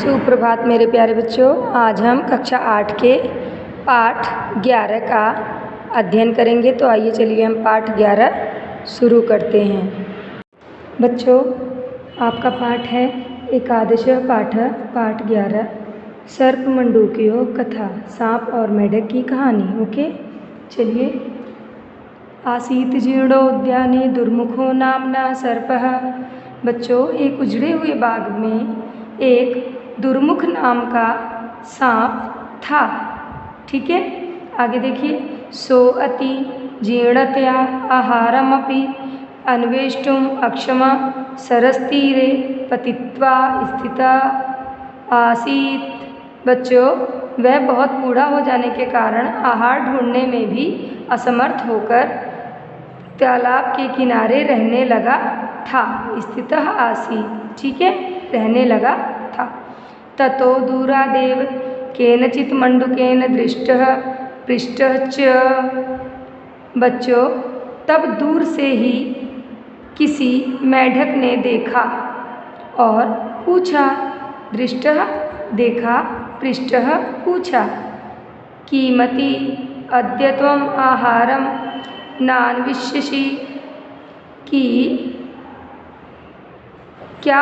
सुप्रभात मेरे प्यारे बच्चों। आज हम कक्षा 8 के पाठ 11 का अध्ययन करेंगे। तो आइए चलिए हम पाठ 11 शुरू करते हैं। बच्चों, आपका पाठ है एकादश पाठ 11 सर्प मंडूक्यो कथा, सांप और मेढक की कहानी। ओके, चलिए। आसीत जीर्णोद्याने दुर्मुखो नामना सर्पः। बच्चों, एक उजड़े हुए बाग में एक दुर्मुख नाम का सांप था। ठीक है, आगे देखिए। सो अति जीर्णतया आहारमपि अन्वेष्टुम अक्षमा सरस्तीरे पतित्वा स्थिता आसीत। बच्चों, वह बहुत बूढ़ा हो जाने के कारण आहार ढूंढने में भी असमर्थ होकर तालाब के किनारे रहने लगा था। स्थितः आसीत, ठीक है, रहने लगा था। ततो दूरादेव केनचित् मंडूकेन दृष्टः पृष्टः च। बच्चों, तब दूर से ही किसी मेढक ने देखा और पूछा। दृष्टः देखा, पृष्टः पूछा। कीमति अद्य त्वम् आहारं नान्विष्यसि। कि क्या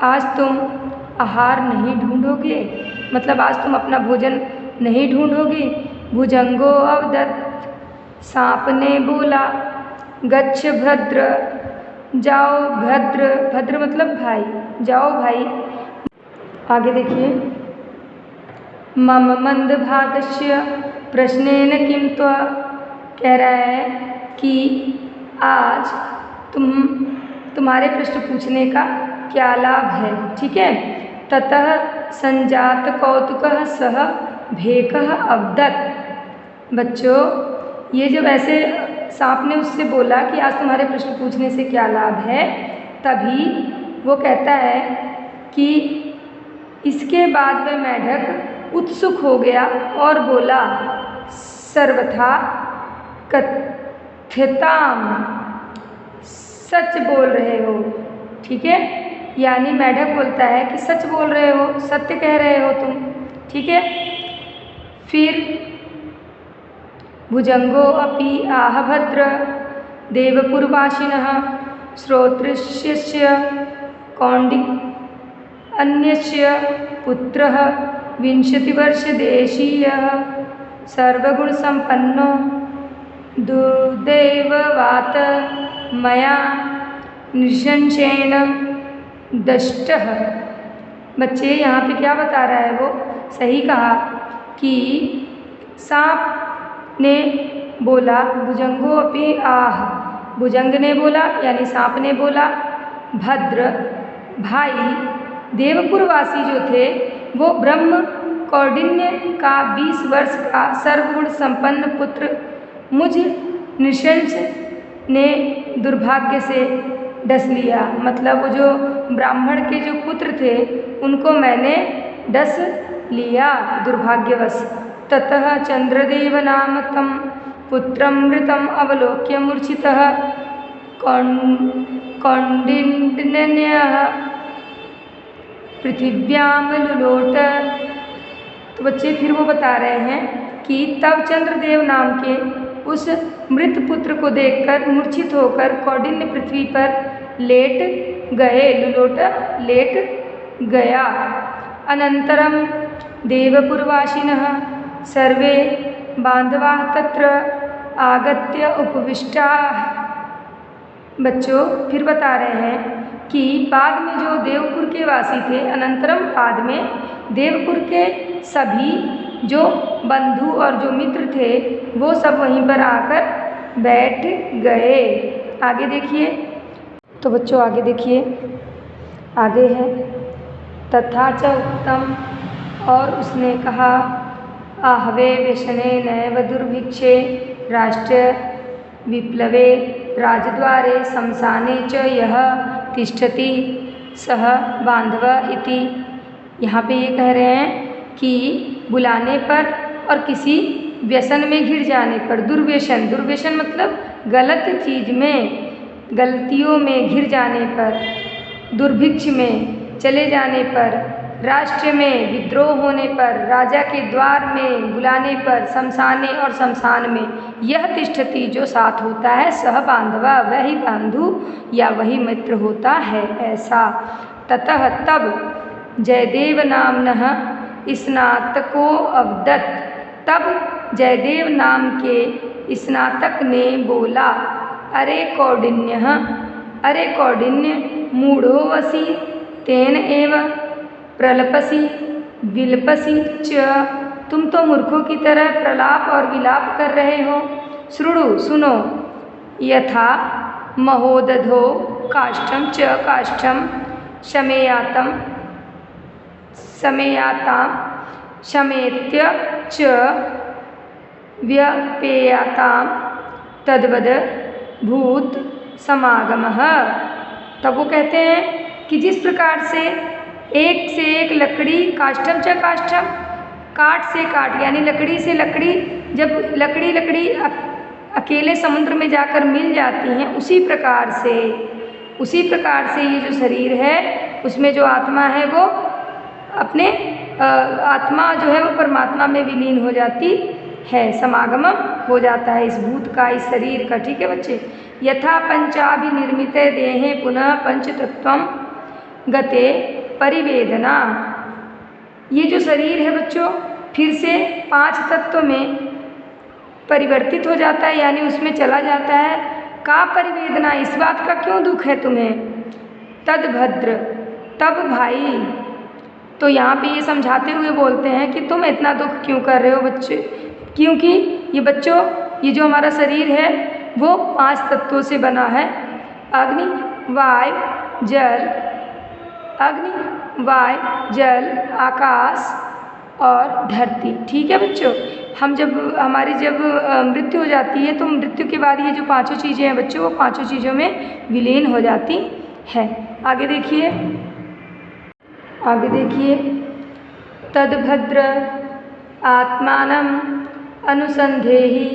आज तुम आहार नहीं ढूंढोगे, मतलब आज तुम अपना भोजन नहीं ढूंढोगे। भुजंगो अवदत्, सांप ने बोला। गच्छ भद्र, जाओ भद्र, भद्र मतलब भाई, जाओ भाई। आगे देखिए। मम मंदभागस्य प्रश्नेन किं त्वा। कह रहा है कि आज तुम्हारे प्रश्न पूछने का क्या लाभ है। ठीक है। ततः संजात कौतुकः सह भेकः अवदत्। बच्चों, ये जब ऐसे सांप ने उससे बोला कि आज तुम्हारे प्रश्न पूछने से क्या लाभ है, तभी वो कहता है कि इसके बाद वह मेढक उत्सुक हो गया और बोला, सर्वथा कथ्यताम, सच बोल रहे हो। ठीक है, यानी मेढक बोलता है कि सच बोल रहे हो, सत्य कह रहे हो तुम। ठीक है। फिर भुजंगो अपि आह भद्र देवपुरवासिनः श्रोत्रस्य कौंडिक अन्यस्य पुत्रः 20 वर्षदेशीयः सर्वगुणसम्पन्नो दुर्दैववात् मया नृशंसेन दष्टः। बच्चे, यहाँ पे क्या बता रहा है वो? सही कहा कि सांप ने बोला, भुजंगो अपि आह, भुजंग ने बोला यानी सांप ने बोला, भद्र भाई देवपुरवासी जो थे वो ब्रह्म कौंडिन्य का 20 वर्ष का सर्वगुण संपन्न पुत्र मुझ नृशंस ने दुर्भाग्य से डस लिया। मतलब वो जो ब्राह्मण के जो पुत्र थे उनको मैंने डस लिया दुर्भाग्यवश। ततः चंद्रदेव नाम तं पुत्रं मृतम् अवलोक्य मूर्छितः कौंडिन्यः पृथिव्यां लुलोट। तो बच्चे, फिर वो बता रहे हैं कि तब चंद्रदेव नाम के उस मृत पुत्र को देखकर मूर्छित होकर कौंडिन्य पृथ्वी पर लेट गए। लुलोट लेट गया। अनंतरम देवपुरवासिनः सर्वे बांधवाः तत्र आगत्य उपविष्टाः। बच्चों, फिर बता रहे हैं कि बाद में जो देवपुर के वासी थे, अनंतरम बाद में देवपुर के सभी जो बंधु और जो मित्र थे वो सब वहीं पर आकर बैठ गए। आगे देखिए। तो बच्चों, आगे देखिए। आगे है तथा च उत्तम, और उसने कहा, आहवे व्यसने नैव दुर्भिक्षे राष्ट्र विप्लवे राजद्वारे शमशाने च यः तिष्ठति सह बांधव इति। यहाँ पे ये कह रहे हैं कि बुलाने पर और किसी व्यसन में घिर जाने पर, दुर्व्यसन, दुर्व्यसन मतलब गलत चीज़ में, गलतियों में घिर जाने पर, दुर्भिक्ष में चले जाने पर राष्ट्र में विद्रोह होने पर, राजा के द्वार में बुलाने पर, शमशाने और शमशान में यह तिष्ठति जो साथ होता है, सह बांधवा वही बंधु या वही मित्र होता है। ऐसा ततः तब जयदेव नामनः स्नातको अवदत्, तब जयदेव नाम के स्नातक ने बोला, अरे कौंडिन्यः, अरे कौंडिन्य, मूढ़ोऽसि तेन एव प्रलपसि विलपसि च, तुम तो मूर्खों की तरह प्रलाप और विलाप कर रहे हो। श्रुणु, सुनो, यथा महोदधो काष्ठं च काष्ठं शमेयातं शमेयातां शमेत्य च व्यपेयातां तद्वद भूत समागमः। तब वो कहते हैं कि जिस प्रकार से एक लकड़ी, काष्ठम च काष्ठम, काट से काट यानी लकड़ी से लकड़ी, जब लकड़ी अकेले समुद्र में जाकर मिल जाती हैं, उसी प्रकार से ये जो शरीर है उसमें जो आत्मा है वो अपने आत्मा जो है वो परमात्मा में विलीन हो जाती है, समागम हो जाता है इस भूत का, इस शरीर का। ठीक है बच्चे। यथा पंचाभिनिर्मिते देहे पुनः पंचतत्वं गते परिवेदना, ये जो शरीर है बच्चों फिर से 5 तत्व में परिवर्तित हो जाता है, यानी उसमें चला जाता है। का परिवेदना, इस बात का क्यों दुख है तुम्हें? तद्भद्र, तब भाई। तो यहाँ पे ये समझाते हुए बोलते हैं कि तुम इतना दुख क्यों कर रहे हो बच्चे, क्योंकि ये बच्चों ये जो हमारा शरीर है वो 5 तत्वों से बना है, अग्नि वायु जल, अग्नि वायु जल आकाश और धरती। ठीक है बच्चों। हमारी जब मृत्यु हो जाती है तो मृत्यु के बाद ये जो 5 चीज़ें हैं बच्चों, वो 5 चीज़ों में विलीन हो जाती है। आगे देखिए तद्भद्र आत्मानं अनुसंधेहि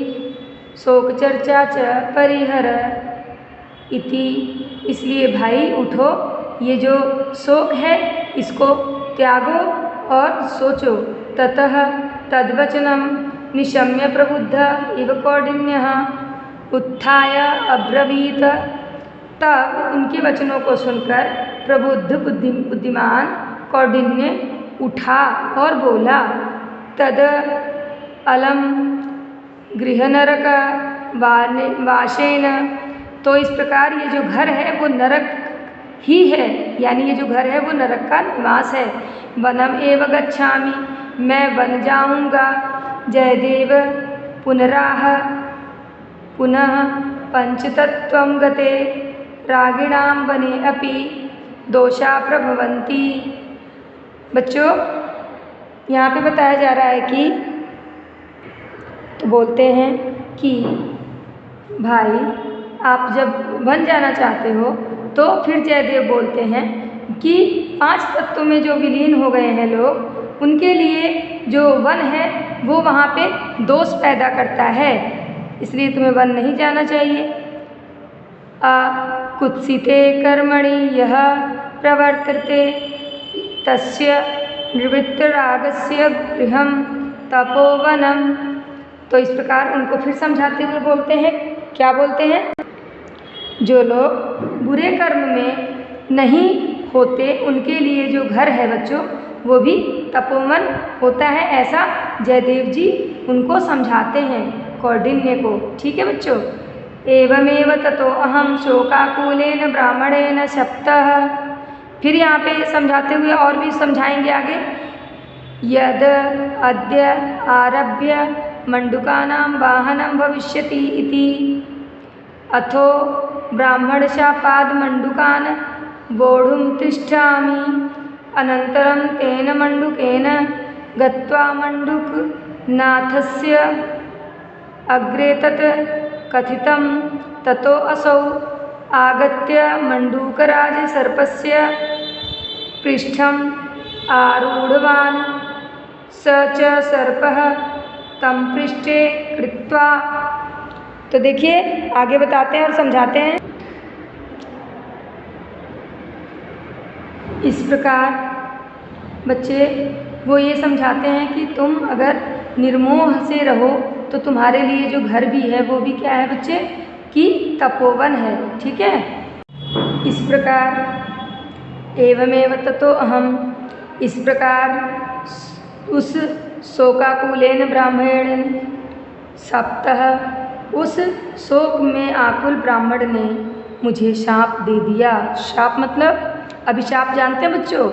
शोक चर्चा च परिहर इति, इसलिए भाई उठो, ये जो शोक है इसको त्यागो और सोचो। ततः तद्वचनं निशम्य प्रबुद्ध इव कौंडिन्यः उत्थाय अब्रवीत, तब उनके वचनों को सुनकर प्रबुद्ध बुद्धिमान कौंडिन्य उठा और बोला, तद अलम गृहनरक वाशेन, तो इस प्रकार ये जो घर है वो नरक ही है, यानी ये जो घर है वो नरक का निवास है। वनम एव गच्छामि, मैं वन जाऊँगा। जयदेव पुनः पंचतत्वं गते रागिणां वने अपि दोषा प्रभवन्ति। बच्चों यहाँ पे बताया जा रहा है कि तो बोलते हैं कि भाई आप जब वन जाना चाहते हो तो फिर जयदेव बोलते हैं कि 5 तत्वों में जो विलीन हो गए हैं लोग, उनके लिए जो वन है वो वहाँ पे दोष पैदा करता है, इसलिए तुम्हें वन नहीं जाना चाहिए। कुत्सिते कर्मणि यह प्रवर्तते तस्य निवृत्तरागस्य गृहं तपोवनम। तो इस प्रकार उनको फिर समझाते हुए बोलते हैं, क्या बोलते हैं? जो लोग बुरे कर्म में नहीं होते उनके लिए जो घर है बच्चों वो भी तपोवन होता है, ऐसा जयदेव जी उनको समझाते हैं कौंडिन्य को। ठीक है बच्चों। एवमेव ततो अहम शोकाकुलेन ब्राह्मणेन शप्तः, फिर यहाँ पे समझाते हुए और भी समझाएंगे आगे। यद अद्य आरभ्य मंडुकानां वाहनं भविष्यति इति, अथो ब्राह्मणशापाद मंडुकान् वोढुं तिष्ठामि, अनन्तरं तेन मंडुकेन गत्वा मंडुकनाथस्य अग्रे तत् कथितं, ततो असौ आगत्य मंडूकराज सर्पस्य पृष्ठम् आरूढ़वान्, स च सर्पः तं पृष्ठे कृत्वा। तो देखिए आगे बताते हैं और समझाते हैं। इस प्रकार बच्चे वो ये समझाते हैं कि तुम अगर निर्मोह से रहो तो तुम्हारे लिए जो घर भी है वो भी क्या है बच्चे, कि तपोवन है। ठीक है, इस प्रकार एवमेव ततो अहम, इस प्रकार उस शोकाकुलेन ब्राह्मणेन सप्तः, उस शोक में आकुल ब्राह्मण ने मुझे शाप दे दिया। शाप मतलब अभिशाप, जानते हैं बच्चों,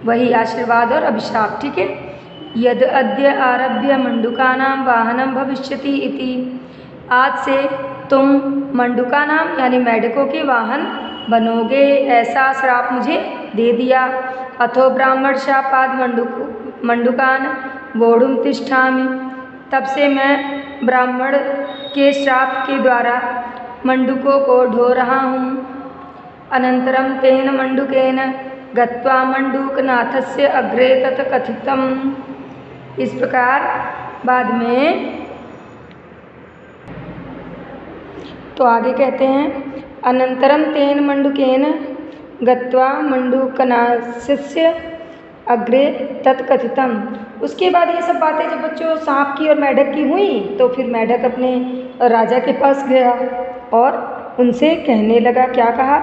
वही आशीर्वाद और अभिशाप। ठीक है, यद अद्य आरभ्य मंडूकानां वाहनम भविष्यति इति, आज से तुम मंडूका नाम यानी मेढकों के वाहन बनोगे, ऐसा श्राप मुझे दे दिया। अथो ब्राह्मण शापाद मंडूकान वोढुम तिष्ठामि, तब से मैं ब्राह्मण के श्राप के द्वारा मंडूकों को ढो रहा हूँ। अनंतरम तेन मंडूकेन गत्वा मंडूकनाथस्य अग्रे तत् कथितम, इस प्रकार बाद में तो आगे कहते हैं अनंतरम तेन मंडूकेन गत्वा मंडूकनाथस्य अग्रे तत्कथितम, उसके बाद ये सब बातें जब बच्चों सांप की और मेढक की हुई तो फिर मेढक अपने राजा के पास गया और उनसे कहने लगा, क्या कहा,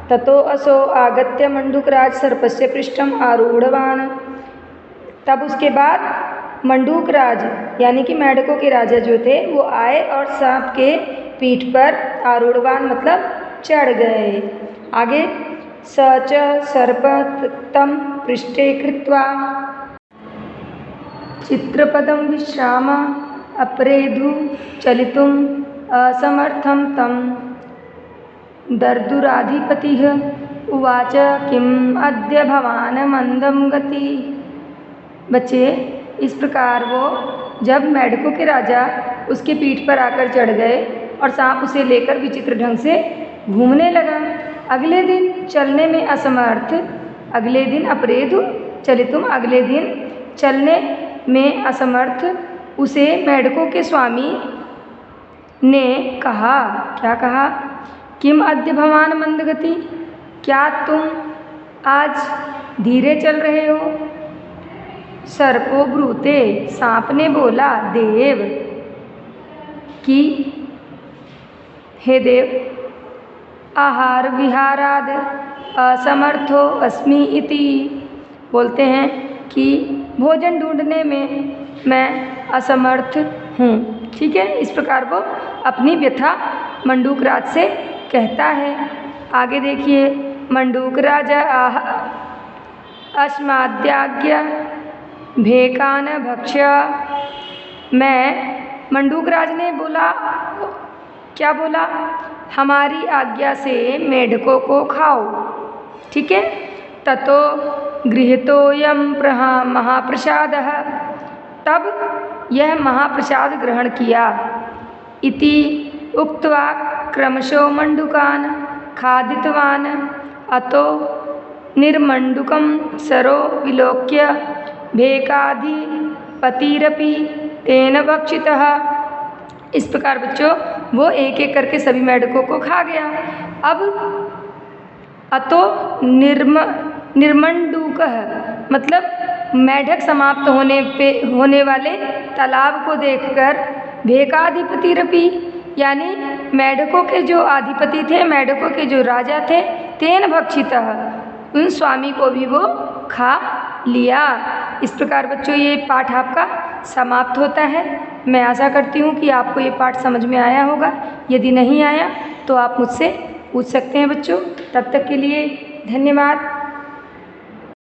ततो असो आगत्य मंडूकराज सर्पस्य पृष्ठम आरूढ़वान, तब उसके बाद मंडूकराज यानी कि मेढकों के राजा जो थे वो आए और सांप के पीठ पर आरूढ़वान मतलब चढ़ गए। आगे स च सर्प तं पृष्ठे कृत्वा चित्रपदं विश्राम अप्रेधु चलितुम् असमर्थं तं दर्दुराधिपतिः उवाच किम् अद्य भवान् मंदं गति। बच्चे इस प्रकार वो जब मेढकों के राजा उसके पीठ पर आकर चढ़ गए और सांप उसे लेकर विचित्र ढंग से घूमने लगा। अगले दिन चलने में असमर्थ, अगले दिन अप्रेधु चलितुम, अगले दिन चलने में असमर्थ उसे मेढकों के स्वामी ने कहा, क्या कहा, किम अद्य भवान मंदगति, क्या तुम आज धीरे चल रहे हो। सर्पो ब्रूते, सांप ने बोला, देव कि हे देव, आहार विहाराद असमर्थो अस्मि इति, बोलते हैं कि भोजन ढूंढने में मैं असमर्थ हूँ। ठीक है, इस प्रकार वो अपनी व्यथा मंडूकराज से कहता है। आगे देखिए, मंडूकराज आह अस्माद्याज्ञा भेकान भक्ष्य, मैं मंडूकराज ने बोला, क्या बोला, हमारी आज्ञा से मेढकों को खाओ। ठीक है, ततो गृहीतोऽयं महाप्रसादः, तब यह महाप्रसाद ग्रहण किया। इति उक्त्वा क्रमशो मंडूकान खादितवान, अतो निर्मंडुकं सरो विलोक्य भेकाधिपतिरपि तेन भक्षितः। इस प्रकार बच्चों वो एक एक करके सभी मेढकों को खा गया। अब अतो निर्मंडूकः मतलब मेढक समाप्त होने वाले तालाब को देखकर भेकाधिपतिरपि यानी मेढकों के जो अधिपति थे, मेढकों के जो राजा थे, तेन भक्षितः उन स्वामी को भी वो खा लिया। इस प्रकार बच्चों ये पाठ आपका समाप्त होता है। मैं आशा करती हूँ कि आपको ये पाठ समझ में आया होगा। यदि नहीं आया तो आप मुझसे पूछ सकते हैं बच्चों। तब तक के लिए धन्यवाद।